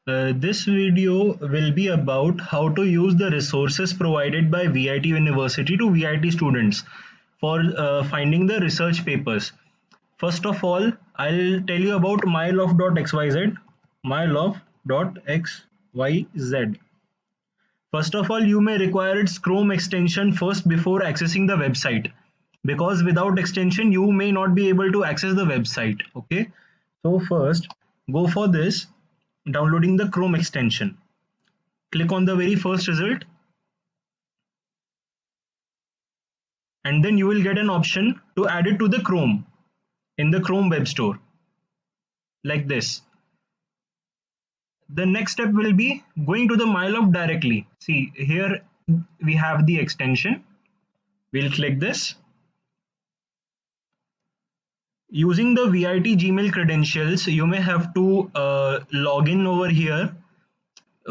This video will be about how to use the resources provided by VIT University to VIT students for finding the research papers. First of all, I'll tell you about mylove.xyz. mylove.xyz. First of all, you may require its Chrome extension first before accessing the website, because without extension you may not be able to access the website. Okay, so first go for this, downloading the Chrome extension. Click on the very first result, and then you will get an option to add it to the Chrome in the Chrome Web Store, like this. The next step will be going to the mylove directly. See, here we have the extension. We'll click this. Using the VIT Gmail credentials, you may have to log in over here.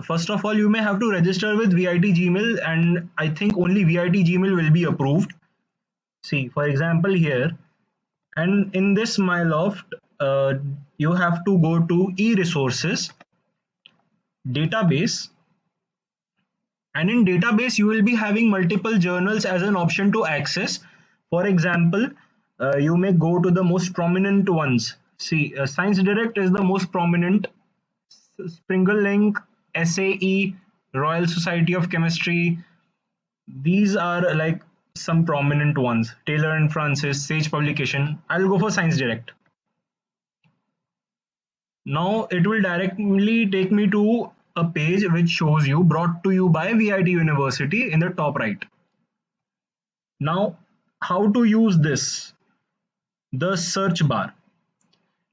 First of all, you may have to register with VIT Gmail, and I think only VIT Gmail will be approved. See, for example, here, and in this mylove, you have to go to e-resources, database, and in database you will be having multiple journals as an option to access. For example, you may go to the most prominent ones. See, Science Direct is the most prominent. Springer Link, SAE, Royal Society of Chemistry, these are like some prominent ones. Taylor and Francis, Sage Publication. I'll go for Science Direct. Now it will directly take me to a page which shows you, brought to you by VIT University, in the top right. Now, how to use this? The search bar.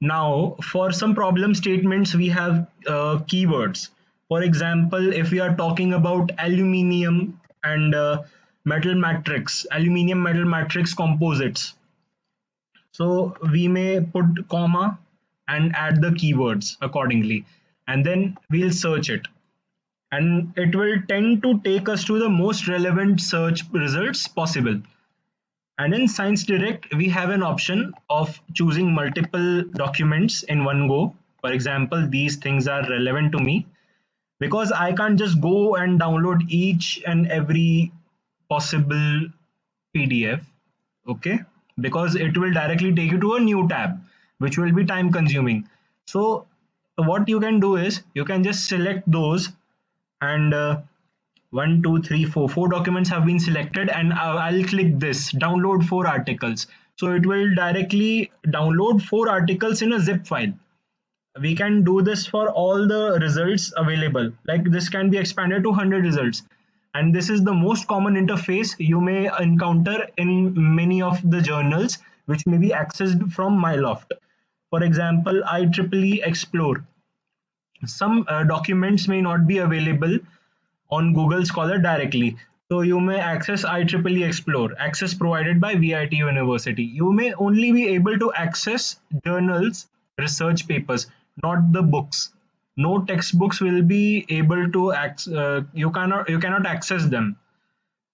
Now, for some problem statements, we have keywords. For example, if we are talking about aluminium and metal matrix, aluminium metal matrix composites, so we may put comma and add the keywords accordingly, and then we'll search it. And it will tend to take us to the most relevant search results possible. And in Science Direct, we have an option of choosing multiple documents in one go. For example, these things are relevant to me because I can't just go and download each and every possible PDF, okay? Because it will directly take you to a new tab, which will be time consuming. So what you can do is you can just select those, and 1, 2, 3, 4. 4 documents have been selected, and I'll click this download 4 articles. So it will directly download 4 articles in a zip file. We can do this for all the results available. Like, this can be expanded to 100 results. And this is the most common interface you may encounter in many of the journals which may be accessed from mylove. For example, IEEE Explore. Some documents may not be available on Google Scholar directly. So you may access IEEE Explore, access provided by VIT University. You may only be able to access journals, research papers, not the books. No textbooks will be able to access. You cannot access them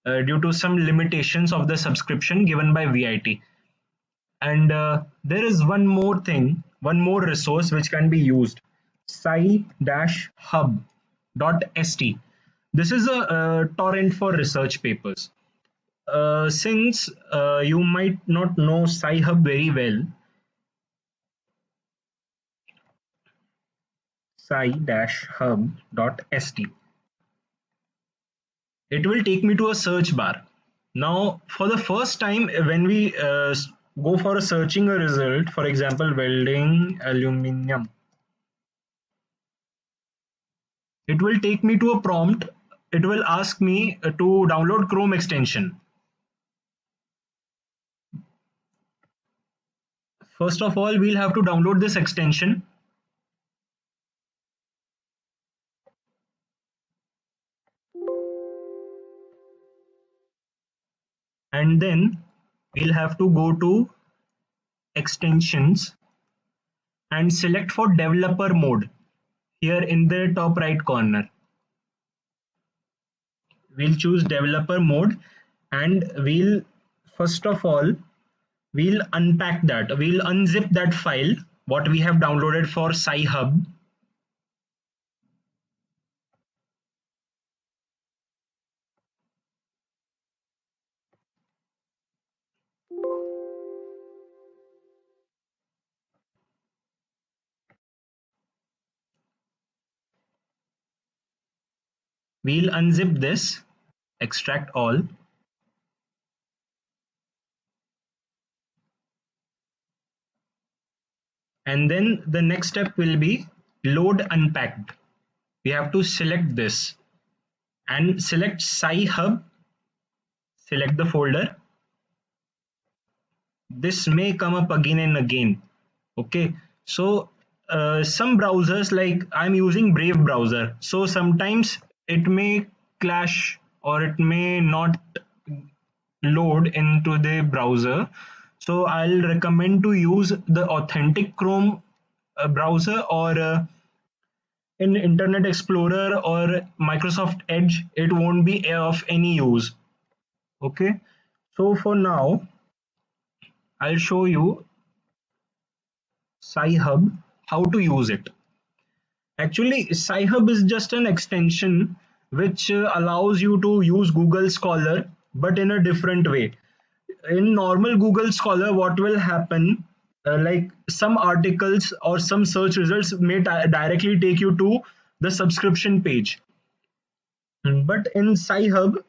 due to some limitations of the subscription given by VIT. And there is one more thing, one more resource which can be used: sci-hub.st. This is a torrent for research papers. Since you might not know Sci-hub very well, sci-hub.st, it will take me to a search bar. Now, for the first time, when we go for searching a result, for example, welding aluminium, it will take me to a prompt. It will ask me to download Chrome extension. First of all, we'll have to download this extension. And then we'll have to go to extensions and select for developer mode here in the top right corner. We'll choose developer mode, and we'll first of all we'll unpack that. We'll unzip that file what we have downloaded for Sci-hub. We'll unzip this, extract all, and then the next step will be load unpacked. We have to select this and select Sci-hub, select the folder. This may come up again and again. Okay, so some browsers, like I'm using Brave browser, so sometimes it may clash or it may not load into the browser. So I'll recommend to use the authentic Chrome browser, or in Internet Explorer or Microsoft Edge, it won't be of any use. Okay, so for now I'll show you Sci-hub, how to use it. Actually, Sci-hub is just an extension which allows you to use Google Scholar, but in a different way. In normal Google Scholar, what will happen? Like some articles or some search results may directly take you to the subscription page. But in Sci-hub,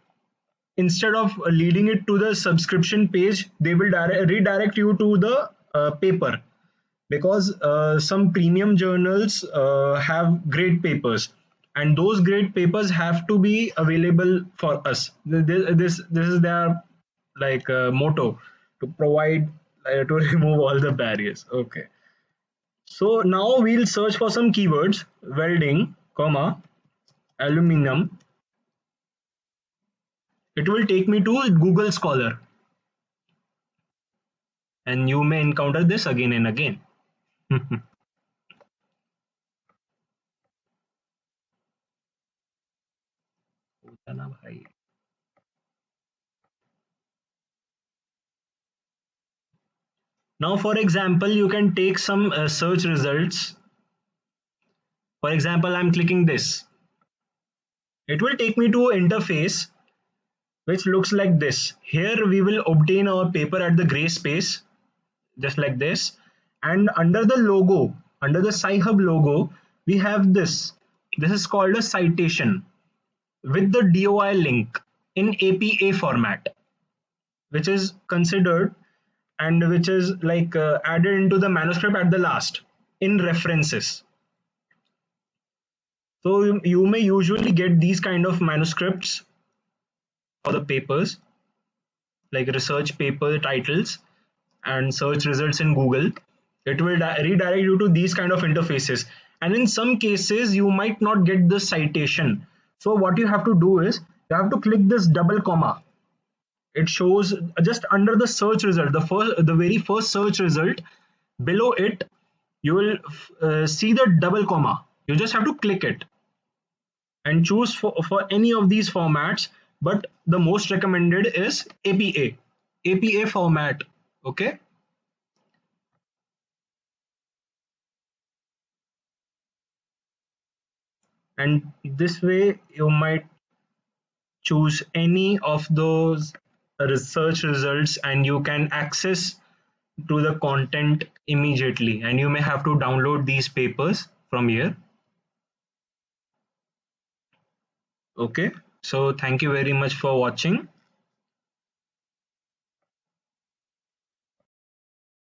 instead of leading it to the subscription page, they will redirect you to the paper, because some premium journals have great papers, and those great papers have to be available for us. This is their like motto, to provide to remove all the barriers. Okay, so now we'll search for some keywords: welding, comma, aluminum. It will take me to Google Scholar, and you may encounter this again and again. Now, for example, you can take some search results. For example, I'm clicking this. It will take me to an interface which looks like this. Here we will obtain our paper at the gray space, just like this. And under the logo, under the Sci-hub logo, we have this. This is called a citation with the DOI link in APA format, which is considered and which is like added into the manuscript at the last in references. So you may usually get these kind of manuscripts for the papers, like research paper titles and search results in Google. It will redirect you to these kind of interfaces. And in some cases, you might not get the citation. So what you have to do is you have to click this double comma. It shows just under the search result, the very first search result. Below it, you will see the double comma. You just have to click it and choose for any of these formats, but the most recommended is APA format. Okay, and this way you might choose any of those research results and you can access to the content immediately, and you may have to download these papers from here. Okay, so thank you very much for watching.